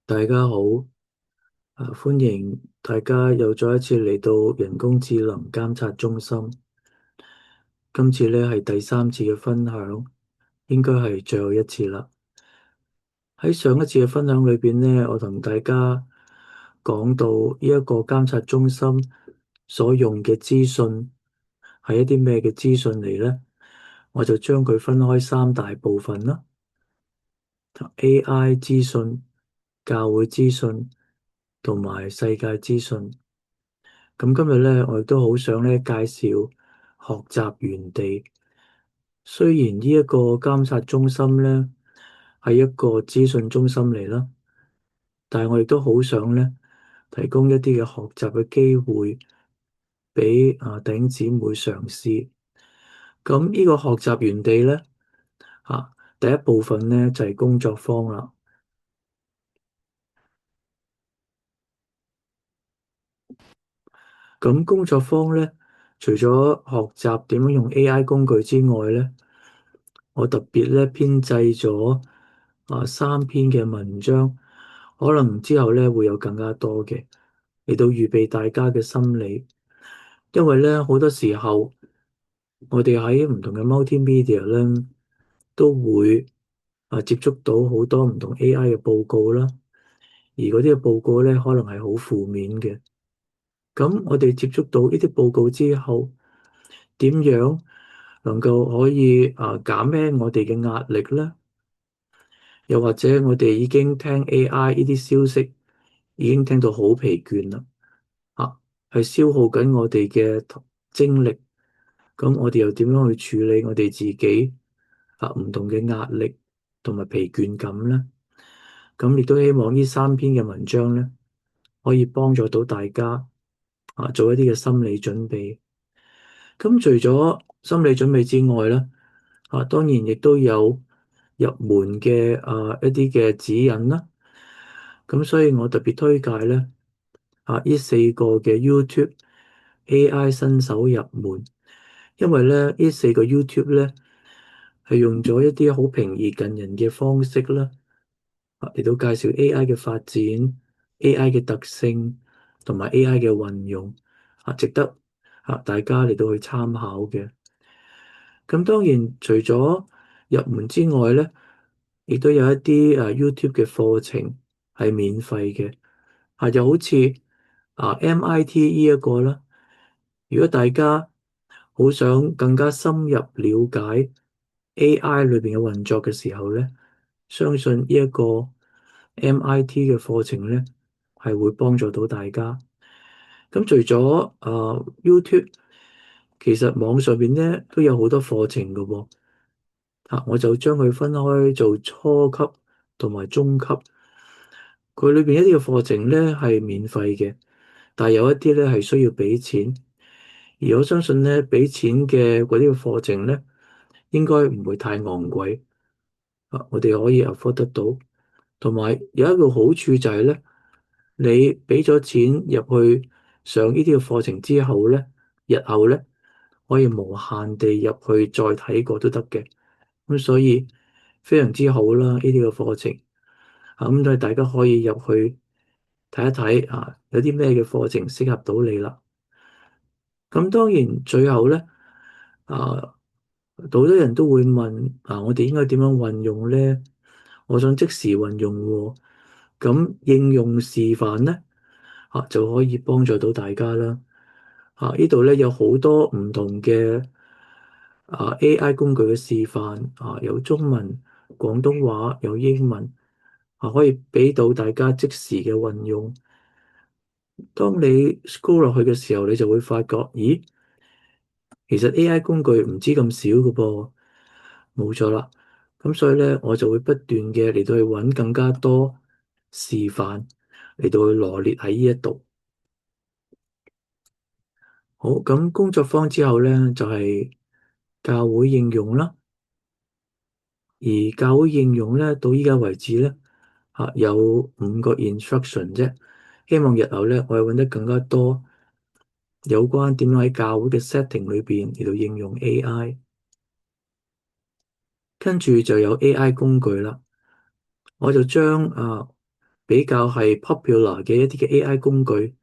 大家好，歡迎大家又再一次嚟到人工智能監察中心。今次呢係第三次嘅分享，應該係最後一次啦。喺上一次嘅分享裏邊呢，我同大家講到呢一個監察中心所用嘅資訊係一啲咩嘅資訊嚟呢？我就將佢分開三大部分啦：AI 資訊、教會資訊同埋世界資訊。咁今日咧，我亦都好想咧介紹學習園地。雖然呢一個監察中心咧係一個資訊中心嚟啦，但係我亦都好想咧提供一啲嘅學習嘅機會俾弟兄姊妹嘗試。咁呢個學習園地咧，第一部分咧就係工作坊啦。咁工作坊咧，除咗學習點樣用 AI 工具之外咧，我特別咧編製咗三篇嘅文章，可能之後咧會有更加多嘅嚟到預備大家嘅心理，因為咧好多時候我哋喺唔同嘅 multimedia 咧都會接觸到好多唔同 AI 嘅報告啦，而嗰啲嘅報告咧可能係好負面嘅。咁我哋接觸到呢啲報告之後，點樣能夠可以減輕我哋嘅壓力咧？又或者我哋已經聽 AI 呢啲消息，已經聽到好疲倦啦，係消耗緊我哋嘅精力。咁我哋又點樣去處理我哋自己唔同嘅壓力同埋疲倦感咧？咁亦都希望呢三篇嘅文章咧，可以幫助到大家做一啲嘅心理準備。咁除咗心理準備之外咧，當然亦都有入門嘅一啲嘅指引啦。咁所以我特別推介咧呢四個嘅 YouTube AI 新手入門，因為咧呢四個 YouTube 咧係用咗一啲好平易近人嘅方式啦，嚟到介紹 AI 嘅發展、AI 嘅特性同埋 AI 嘅運用，值得大家嚟到去參考嘅。咁當然除咗入門之外咧，亦都有一啲YouTube 嘅課程係免費嘅，就好似MIT 呢一個啦。如果大家好想更加深入了解 AI 裏邊嘅運作嘅時候咧，相信呢一個 MIT 嘅課程咧係會幫助到大家。咁除咗YouTube，其實網上邊咧都有好多課程㗎喎。我就將佢分開做初級同埋中級。佢裏邊一啲嘅課程咧係免費嘅，但係有一啲咧係需要俾錢。而我相信咧，俾錢嘅嗰啲嘅課程咧，應該唔會太昂貴。我哋可以 afford 得到。同埋有一個好處就係咧，你俾咗錢入去上呢啲嘅課程之後咧，日後咧可以無限地入去再睇過都得嘅。咁所以非常之好啦，呢啲嘅課程。咁都係大家可以入去睇一睇有啲咩嘅課程適合到你啦。咁當然最後咧，好多人都會問我哋應該點樣運用咧？我想即時運用喎。咁應用示範咧，就可以幫助到大家啦。呢度咧有好多唔同嘅AI 工具嘅示範有中文、廣東話、有英文可以俾到大家即時嘅運用。當你 scroll 落去嘅時候，你就會發覺，咦，其實 AI 工具唔知咁少嘅噃，冇錯啦。咁所以咧，我就會不斷嘅嚟到去揾更加多示範嚟到去羅列喺呢一度。好，咁工作坊之後咧，就係教會應用啦。而教會應用咧，到依家為止咧，有5個 instruction 啫。希望日後咧，我哋揾得更加多有關點樣喺教會嘅 setting 裏邊嚟到應用 AI。跟住就有 AI 工具啦，我就將比較係 popular 嘅一啲嘅 AI 工具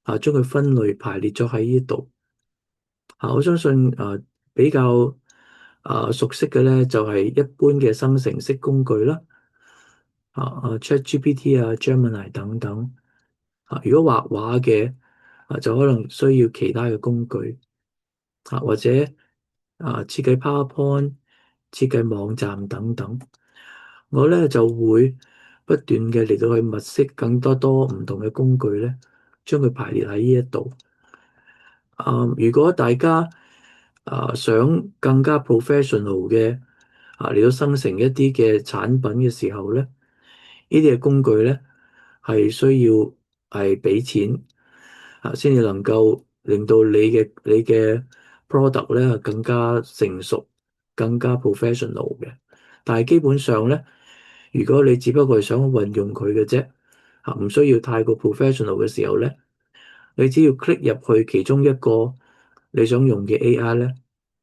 將佢分類排列咗喺呢度。我相信比較熟悉嘅咧就係一般嘅生成式工具啦，ChatGPT Gemini 等等。如果畫畫嘅就可能需要其他嘅工具或者設計 PowerPoint、設計網站等等。我咧就會不斷嘅嚟到去物色更多唔同嘅工具咧，將佢排列喺呢一度。如果大家想更加 professional 嘅嚟到生成一啲嘅產品嘅時候咧，呢啲嘅工具咧係需要係俾錢先至能夠令到你嘅 product 咧更加成熟、更加 professional 嘅。但係基本上咧，如果你只不過係想運用佢嘅啫，唔需要太過 professional 嘅時候咧，你只要 click 入去其中一個你想用嘅 AI 咧，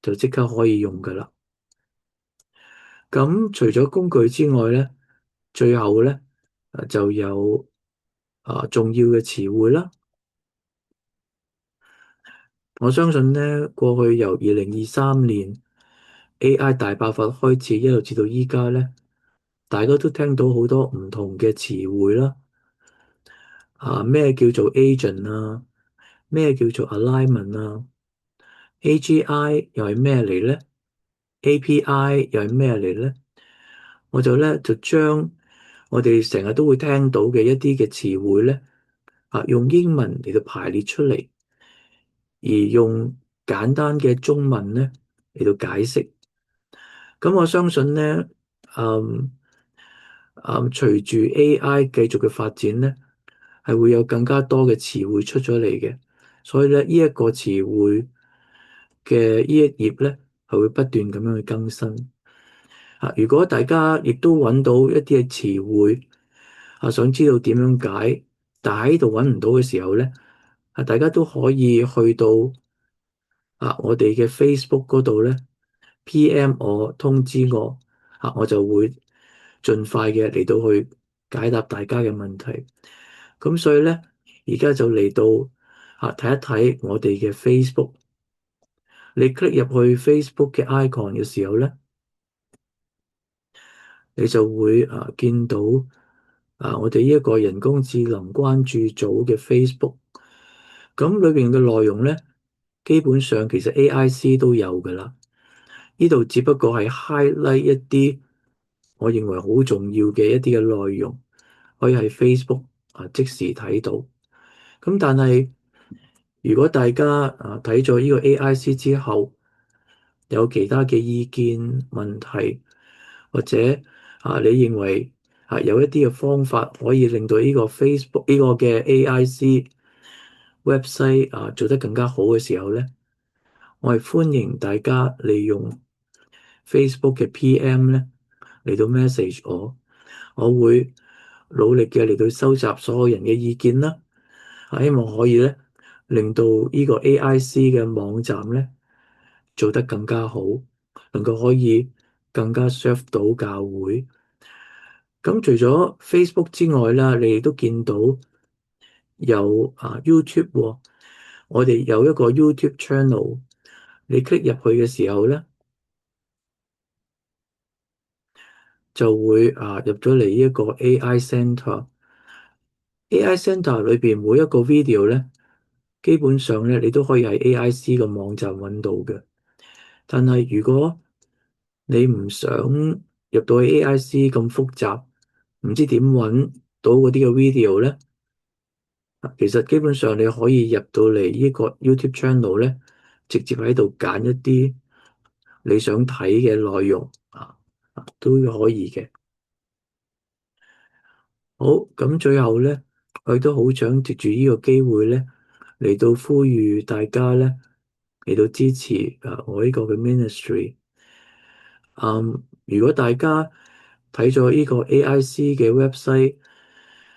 就即刻可以用噶啦。咁除咗工具之外咧，最後咧就有重要嘅詞彙啦。我相信咧，過去由2023年 AI 大爆發開始，一路至到依家咧，大家都聽到好多唔同嘅詞彙啦。咩叫做 agent 咩叫做 alignment AGI 又係咩嚟咧？API 又係咩嚟咧？我就將我哋成日都會聽到嘅一啲嘅詞彙咧，用英文嚟到排列出嚟，而用簡單嘅中文咧嚟到解釋。咁我相信咧，隨住 AI 繼續嘅發展咧，係會有更加多嘅詞彙出咗嚟嘅。所以咧，呢一個詞彙嘅呢一頁咧，係會不斷咁樣去更新。如果大家亦都揾到一啲嘅詞彙，想知道點樣解，但喺度揾唔到嘅時候咧，大家都可以去到我哋嘅 Facebook 嗰度咧 PM 我通知我，我就會盡快嘅嚟到去解答大家嘅問題。咁所以咧，而家就嚟到睇一睇我哋嘅 Facebook。你 click 入去 Facebook 嘅 icon 嘅時候咧，你就會見到我哋呢一個人工智能關注組嘅 Facebook。咁裏邊嘅內容咧，基本上其實 AIC 都有噶啦。呢度只不過係 highlight 一啲我認為好重要嘅一啲嘅內容，可以喺 Facebook 即時睇到。咁但係如果大家睇咗呢個 AIC 之後，有其他嘅意見問題，或者你認為有一啲嘅方法可以令到呢個 Facebook 呢個嘅 AIC website 做得更加好嘅時候咧，我係歡迎大家利用 Facebook 嘅 PM 咧嚟到 message 我，我會努力嘅嚟到收集所有人嘅意見啦，希望可以咧令到呢個 AIC 嘅網站咧做得更加好，能夠可以更加 serve 到教會。咁除咗 Facebook 之外啦，你亦都見到有YouTube 喎，我哋有一個 YouTube channel，你 click 入去嘅時候咧，就會入咗嚟呢一個 AI Center。AI Center 裏邊每一個 video 咧，基本上咧你都可以喺 AIC 個網站揾到嘅。但係如果你唔想入到去 AIC 咁複雜，唔知點揾到嗰啲嘅 video 咧，其實基本上你可以入到嚟呢個 YouTube channel 咧，直接喺度揀一啲你想睇嘅內容都可以嘅。好，咁最後咧，我亦都好想藉住呢個機會咧，嚟到呼籲大家咧，嚟到支持我呢個嘅 ministry。如果大家睇咗呢個 AIC 嘅 website，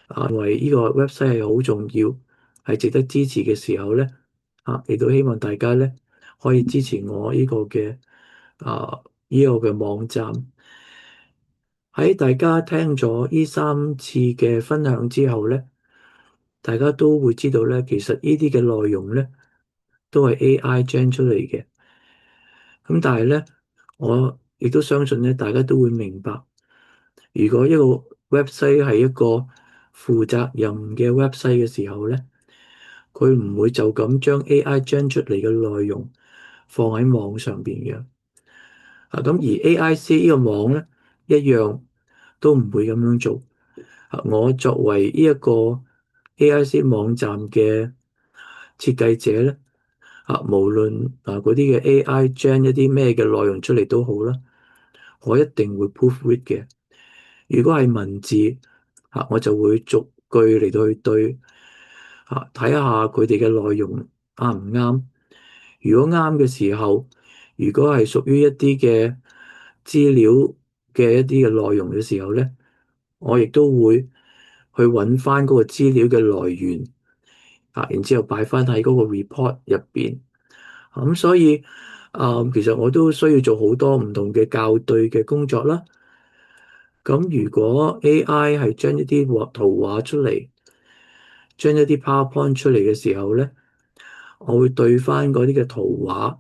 認為呢個 website 係好重要，係值得支持嘅時候咧，亦都希望大家咧可以支持我呢個嘅呢個嘅網站。喺大家聽咗呢3次嘅分享之後咧，大家都會知道咧，其實呢啲嘅內容咧都係 AI gen 出嚟嘅。咁但係咧，我亦都相信咧，大家都會明白，如果一個 website 係一個負責任嘅 website 嘅時候咧，佢唔會就咁將 AI gen 出嚟嘅內容放喺網上邊嘅。咁而 AIC 呢個網咧，一樣都唔會咁樣做。我作為呢一個 AIC 網站嘅設計者咧，無論嗰啲嘅 AI gen 一啲咩嘅內容出嚟都好啦，我一定會 proofread 嘅。如果係文字，我就會逐句嚟到去對，睇下佢哋嘅內容啱唔啱。如果啱嘅時候，如果係屬於一啲嘅資料嘅一啲嘅內容嘅時候咧，我亦都會去揾翻嗰個資料嘅來源，然之後擺翻喺嗰個 report 入邊。咁所以其實我都需要做好多唔同嘅校對嘅工作啦。咁如果 AI 係將一啲圖畫出嚟，將一啲 PowerPoint 出嚟嘅時候咧，我會對翻嗰啲嘅圖畫，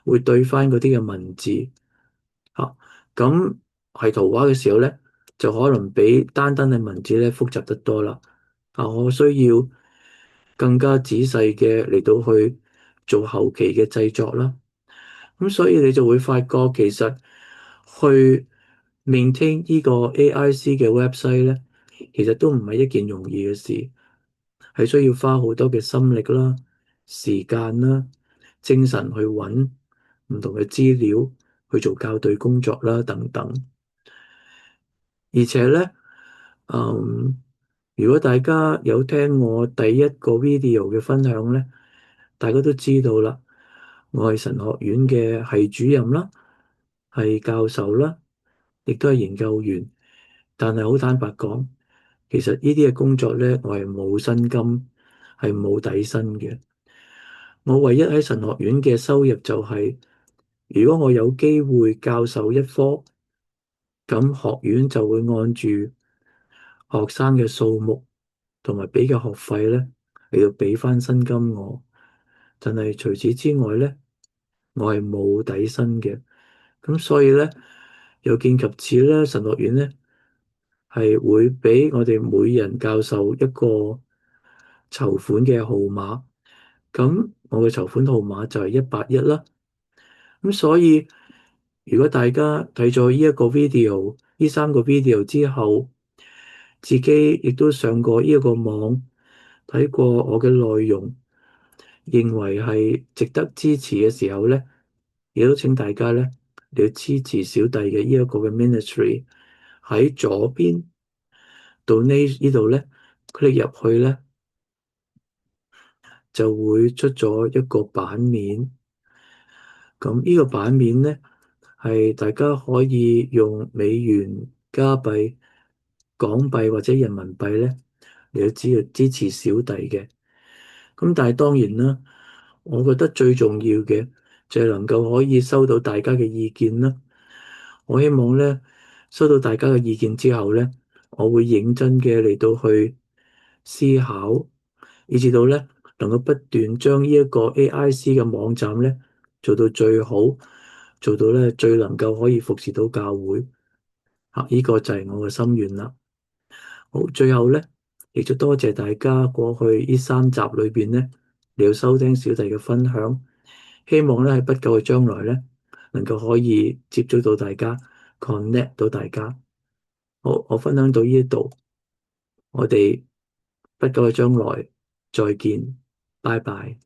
會對翻嗰啲嘅文字。咁係圖畫嘅時候咧，就可能比單單嘅文字咧複雜得多啦。我需要更加仔細嘅嚟到去做後期嘅製作啦。咁所以你就會發覺其實去 maintain 呢個 AIC 嘅 website 咧，其實都唔係一件容易嘅事，係需要花好多嘅心力啦、時間啦、精神去揾唔同嘅資料去做校對工作啦等等。而且咧，如果大家有聽我第一個 video 嘅分享咧，大家都知道啦，我係神學院嘅系主任啦，係教授啦，亦都係研究員。但係好坦白講，其實呢啲嘅工作咧，我係冇薪金，係冇底薪嘅。我唯一喺神學院嘅收入就係，如果我有機會教授一科，咁學院就會按住學生嘅數目同埋俾嘅學費咧嚟到俾翻薪金我。但係除此之外咧，我係冇底薪嘅。咁所以咧，又見及此咧，神學院咧係會俾我哋每人教授一個籌款嘅號碼。咁我嘅籌款號碼就係181啦。咁所以如果大家睇咗呢一個 video，呢3個 video 之後，自己亦都上過呢一個網，睇過我嘅內容，認為係值得支持嘅時候咧，亦都請大家咧，你要支持小弟嘅呢一個嘅 ministry。喺左邊 donate 呢度咧，click 入去咧，就會出咗一個版面。咁呢個版面咧，係大家可以用美元、加幣、港幣或者人民幣咧嚟到支持小弟嘅。咁但係當然啦，我覺得最重要嘅就係能夠可以收到大家嘅意見啦。我希望咧收到大家嘅意見之後咧，我會認真嘅嚟到去思考，以至到咧能夠不斷將呢一個 AIC 嘅網站咧做到最好，做到咧最能夠可以服侍到教會。呢個就係我嘅心願啦。好，最後咧，亦都多謝大家過去呢3集裏邊咧，你要收聽小弟嘅分享。希望咧喺不久嘅將來咧，能夠可以接觸到大家，connect 到大家。好，我分享到呢一度，我哋不久嘅將來再見，拜拜。